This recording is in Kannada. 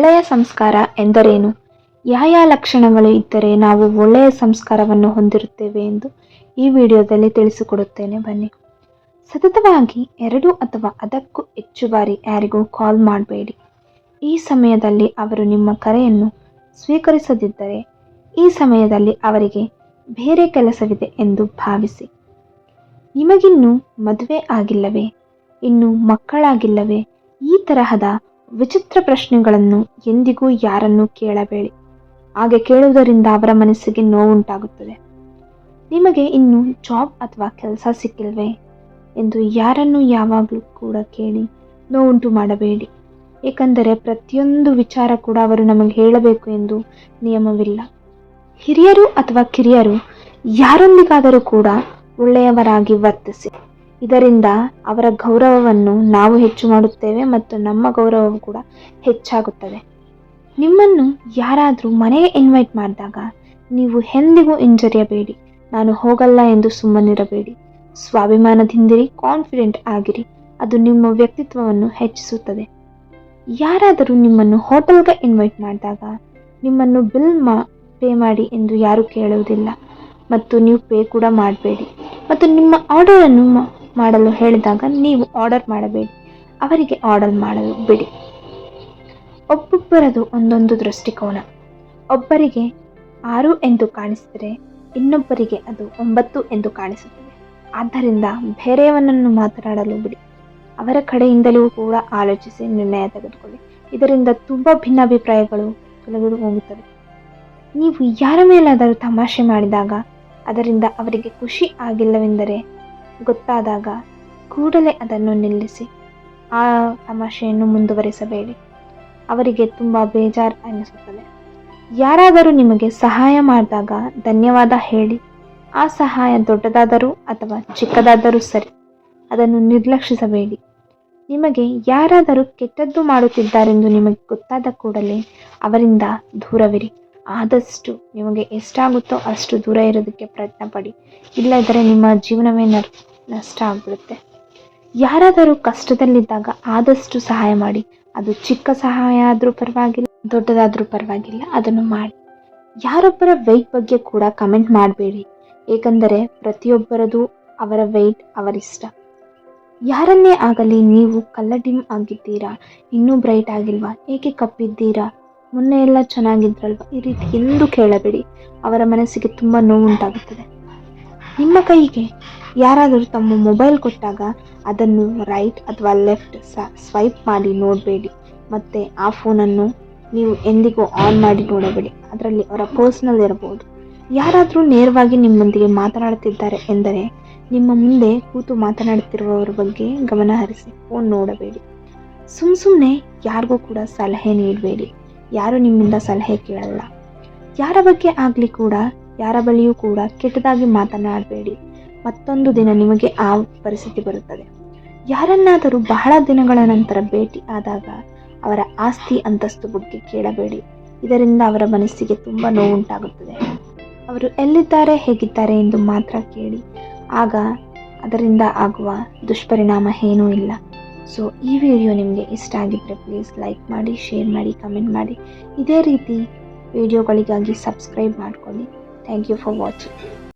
ಒಳ್ಳೆಯ ಸಂಸ್ಕಾರ ಎಂದರೇನು? ಯಾವ ಲಕ್ಷಣಗಳು ಇದ್ದರೆ ನಾವು ಒಳ್ಳೆಯ ಸಂಸ್ಕಾರವನ್ನು ಹೊಂದಿರುತ್ತೇವೆ ಎಂದು ಈ ವಿಡಿಯೋದಲ್ಲಿ ತಿಳಿಸಿಕೊಡುತ್ತೇನೆ, ಬನ್ನಿ. ಸತತವಾಗಿ 2 ಅಥವಾ ಅದಕ್ಕೂ ಹೆಚ್ಚು ಬಾರಿ ಯಾರಿಗೂ ಕಾಲ್ ಮಾಡಬೇಡಿ. ಈ ಸಮಯದಲ್ಲಿ ಅವರು ನಿಮ್ಮ ಕರೆಯನ್ನು ಸ್ವೀಕರಿಸದಿದ್ದರೆ ಈ ಸಮಯದಲ್ಲಿ ಅವರಿಗೆ ಬೇರೆ ಕೆಲಸವಿದೆ ಎಂದು ಭಾವಿಸಿ. ನಿಮಗಿನ್ನೂ ಮದುವೆ ಆಗಿಲ್ಲವೇ? ಇನ್ನು ಮಕ್ಕಳಾಗಿಲ್ಲವೇ? ಈ ತರಹದ ವಿಚಿತ್ರ ಪ್ರಶ್ನೆಗಳನ್ನು ಎಂದಿಗೂ ಯಾರನ್ನೂ ಕೇಳಬೇಡಿ. ಹಾಗೆ ಕೇಳುವುದರಿಂದ ಅವರ ಮನಸ್ಸಿಗೆ ನೋವುಂಟಾಗುತ್ತದೆ. ನಿಮಗೆ ಇನ್ನೂ ಜಾಬ್ ಅಥವಾ ಕೆಲಸ ಸಿಕ್ಕಿಲ್ವೇ ಎಂದು ಯಾರನ್ನು ಯಾವಾಗಲೂ ಕೂಡ ಕೇಳಿ ನೋವುಂಟು ಮಾಡಬೇಡಿ. ಏಕೆಂದರೆ ಪ್ರತಿಯೊಂದು ವಿಚಾರ ಕೂಡ ಅವರು ನಮಗೆ ಹೇಳಬೇಕು ಎಂದು ನಿಯಮವಿಲ್ಲ. ಹಿರಿಯರು ಅಥವಾ ಕಿರಿಯರು ಯಾರೊಂದಿಗಾದರೂ ಕೂಡ ಒಳ್ಳೆಯವರಾಗಿ ವರ್ತಿಸಿ. ಇದರಿಂದ ಅವರ ಗೌರವವನ್ನು ನಾವು ಹೆಚ್ಚು ಮಾಡುತ್ತೇವೆ ಮತ್ತು ನಮ್ಮ ಗೌರವವು ಕೂಡ ಹೆಚ್ಚಾಗುತ್ತದೆ. ನಿಮ್ಮನ್ನು ಯಾರಾದರೂ ಮನೆಗೆ ಇನ್ವೈಟ್ ಮಾಡಿದಾಗ ನೀವು ಎಂದಿಗೂ ಹಿಂಜರಿಯಬೇಡಿ. ನಾನು ಹೋಗಲ್ಲ ಎಂದು ಸುಮ್ಮನಿರಬೇಡಿ. ಸ್ವಾಭಿಮಾನದಿಂದಿರಿ, ಕಾನ್ಫಿಡೆಂಟ್ ಆಗಿರಿ. ಅದು ನಿಮ್ಮ ವ್ಯಕ್ತಿತ್ವವನ್ನು ಹೆಚ್ಚಿಸುತ್ತದೆ. ಯಾರಾದರೂ ನಿಮ್ಮನ್ನು ಹೋಟೆಲ್ಗೆ ಇನ್ವೈಟ್ ಮಾಡಿದಾಗ ನಿಮ್ಮನ್ನು ಪೇ ಮಾಡಿ ಎಂದು ಯಾರೂ ಕೇಳುವುದಿಲ್ಲ ಮತ್ತು ನೀವು ಪೇ ಕೂಡ ಮಾಡಬೇಡಿ. ಮತ್ತು ನಿಮ್ಮ ಆರ್ಡರನ್ನು ಮಾಡಲು ಹೇಳಿದಾಗ ನೀವು ಆರ್ಡರ್ ಮಾಡಬೇಡಿ, ಅವರಿಗೆ ಆರ್ಡರ್ ಮಾಡಲು ಬಿಡಿ. ಒಬ್ಬೊಬ್ಬರದು ಒಂದೊಂದು ದೃಷ್ಟಿಕೋನ. ಒಬ್ಬರಿಗೆ 6 ಎಂದು ಕಾಣಿಸಿದರೆ ಇನ್ನೊಬ್ಬರಿಗೆ ಅದು 9 ಎಂದು ಕಾಣಿಸುತ್ತದೆ. ಆದ್ದರಿಂದ ಬೇರೆಯವನನ್ನು ಮಾತನಾಡಲು ಬಿಡಿ. ಅವರ ಕಡೆಯಿಂದಲೂ ಕೂಡ ಆಲೋಚಿಸಿ ನಿರ್ಣಯ ತೆಗೆದುಕೊಳ್ಳಿ. ಇದರಿಂದ ತುಂಬ ಭಿನ್ನಾಭಿಪ್ರಾಯಗಳು ತೊಲಗಿ ಹೋಗುತ್ತವೆ. ನೀವು ಯಾರ ಮೇಲಾದರೂ ತಮಾಷೆ ಮಾಡಿದಾಗ ಅದರಿಂದ ಅವರಿಗೆ ಖುಷಿ ಆಗಿಲ್ಲವೆಂದರೆ ಗೊತ್ತಾದಾಗ ಕೂಡಲೇ ಅದನ್ನು ನಿಲ್ಲಿಸಿ. ಆ ತಮಾಷೆಯನ್ನು ಮುಂದುವರಿಸಬೇಡಿ. ಅವರಿಗೆ ತುಂಬ ಬೇಜಾರು ಅನ್ನಿಸುತ್ತದೆ. ಯಾರಾದರೂ ನಿಮಗೆ ಸಹಾಯ ಮಾಡಿದಾಗ ಧನ್ಯವಾದ ಹೇಳಿ. ಆ ಸಹಾಯ ದೊಡ್ಡದಾದರೂ ಅಥವಾ ಚಿಕ್ಕದಾದರೂ ಸರಿ, ಅದನ್ನು ನಿರ್ಲಕ್ಷಿಸಬೇಡಿ. ನಿಮಗೆ ಯಾರಾದರೂ ಕೆಟ್ಟದ್ದು ಮಾಡುತ್ತಿದ್ದಾರೆಂದು ನಿಮಗೆ ಗೊತ್ತಾದ ಕೂಡಲೇ ಅವರಿಂದ ದೂರವಿರಿ. ಆದಷ್ಟು ನಿಮಗೆ ಎಷ್ಟಾಗುತ್ತೋ ಅಷ್ಟು ದೂರ ಇರೋದಕ್ಕೆ ಪ್ರಯತ್ನ ಪಡಿ. ಇಲ್ಲದಿದ್ದರೆ ನಿಮ್ಮ ಜೀವನವೇ ನಷ್ಟ ಆಗಿಬಿಡುತ್ತೆ. ಯಾರಾದರೂ ಕಷ್ಟದಲ್ಲಿದ್ದಾಗ ಆದಷ್ಟು ಸಹಾಯ ಮಾಡಿ. ಅದು ಚಿಕ್ಕ ಸಹಾಯ ಆದರೂ ಪರವಾಗಿಲ್ಲ, ದೊಡ್ಡದಾದರೂ ಪರವಾಗಿಲ್ಲ, ಅದನ್ನು ಮಾಡಿ. ಯಾರೊಬ್ಬರ ವೆಯ್ಟ್ ಬಗ್ಗೆ ಕೂಡ ಕಮೆಂಟ್ ಮಾಡಬೇಡಿ. ಏಕೆಂದರೆ ಪ್ರತಿಯೊಬ್ಬರದು ಅವರ ವೆಯ್ಟ್ ಅವರಿಷ್ಟ. ಯಾರನ್ನೇ ಆಗಲಿ ನೀವು ಕಲ್ಲಡಿಮ್ ಆಗಿದ್ದೀರಾ, ಇನ್ನೂ ಬ್ರೈಟ್ ಆಗಿಲ್ವಾ, ಏಕೆ ಕಪ್ಪಿದ್ದೀರಾ, ಮೊನ್ನೆ ಎಲ್ಲ ಚೆನ್ನಾಗಿದ್ರಲ್ವ, ಈ ರೀತಿ ಎಂದೂ ಕೇಳಬೇಡಿ. ಅವರ ಮನಸ್ಸಿಗೆ ತುಂಬ ನೋವುಂಟಾಗುತ್ತದೆ. ನಿಮ್ಮ ಕೈಗೆ ಯಾರಾದರೂ ತಮ್ಮ ಮೊಬೈಲ್ ಕೊಟ್ಟಾಗ ಅದನ್ನು ರೈಟ್ ಅಥವಾ ಲೆಫ್ಟ್ ಸ್ವೈಪ್ ಮಾಡಿ ನೋಡಬೇಡಿ. ಮತ್ತು ಆ ಫೋನನ್ನು ನೀವು ಎಂದಿಗೂ ಆನ್ ಮಾಡಿ ನೋಡಬೇಡಿ. ಅದರಲ್ಲಿ ಅವರ ಪರ್ಸ್ನಲ್ ಇರಬಹುದು. ಯಾರಾದರೂ ನೇರವಾಗಿ ನಿಮ್ಮೊಂದಿಗೆ ಮಾತನಾಡುತ್ತಿದ್ದಾರೆ ಎಂದರೆ ನಿಮ್ಮ ಮುಂದೆ ಕೂತು ಮಾತನಾಡುತ್ತಿರುವವರ ಬಗ್ಗೆ ಗಮನ ಹರಿಸಿ. ಫೋನ್ ನೋಡಬೇಡಿ. ಸುಮ್ಮನೆ ಯಾರಿಗೂ ಕೂಡ ಸಲಹೆ ನೀಡಬೇಡಿ. ಯಾರು ನಿಮ್ಮಿಂದ ಸಲಹೆ ಕೇಳಲ್ಲ. ಯಾರ ಬಗ್ಗೆ ಆಗಲಿ ಕೂಡ ಯಾರ ಬಳಿಯೂ ಕೂಡ ಕೆಟ್ಟದಾಗಿ ಮಾತನಾಡಬೇಡಿ. ಮತ್ತೊಂದು ದಿನ ನಿಮಗೆ ಆ ಪರಿಸ್ಥಿತಿ ಬರುತ್ತದೆ. ಯಾರನ್ನಾದರೂ ಬಹಳ ದಿನಗಳ ನಂತರ ಭೇಟಿ ಆದಾಗ ಅವರ ಆಸ್ತಿ ಅಂತಸ್ತು ಬಗ್ಗೆ ಕೇಳಬೇಡಿ. ಇದರಿಂದ ಅವರ ಮನಸ್ಸಿಗೆ ತುಂಬ ನೋವುಂಟಾಗುತ್ತದೆ. ಅವರು ಎಲ್ಲಿದ್ದಾರೆ, ಹೇಗಿದ್ದಾರೆ ಎಂದು ಮಾತ್ರ ಕೇಳಿ. ಆಗ ಅದರಿಂದ ಆಗುವ ದುಷ್ಪರಿಣಾಮ ಏನೂ ಇಲ್ಲ. ಸೊ ಈ ವಿಡಿಯೋ ನಿಮಗೆ ಇಷ್ಟ ಆಗಿದ್ದರೆ ಪ್ಲೀಸ್ ಲೈಕ್ ಮಾಡಿ, ಶೇರ್ ಮಾಡಿ, ಕಮೆಂಟ್ ಮಾಡಿ. ಇದೇ ರೀತಿ ವಿಡಿಯೋಗಳಿಗಾಗಿ ಸಬ್ಸ್ಕ್ರೈಬ್ ಮಾಡಿಕೊಳ್ಳಿ. Thank you for watching.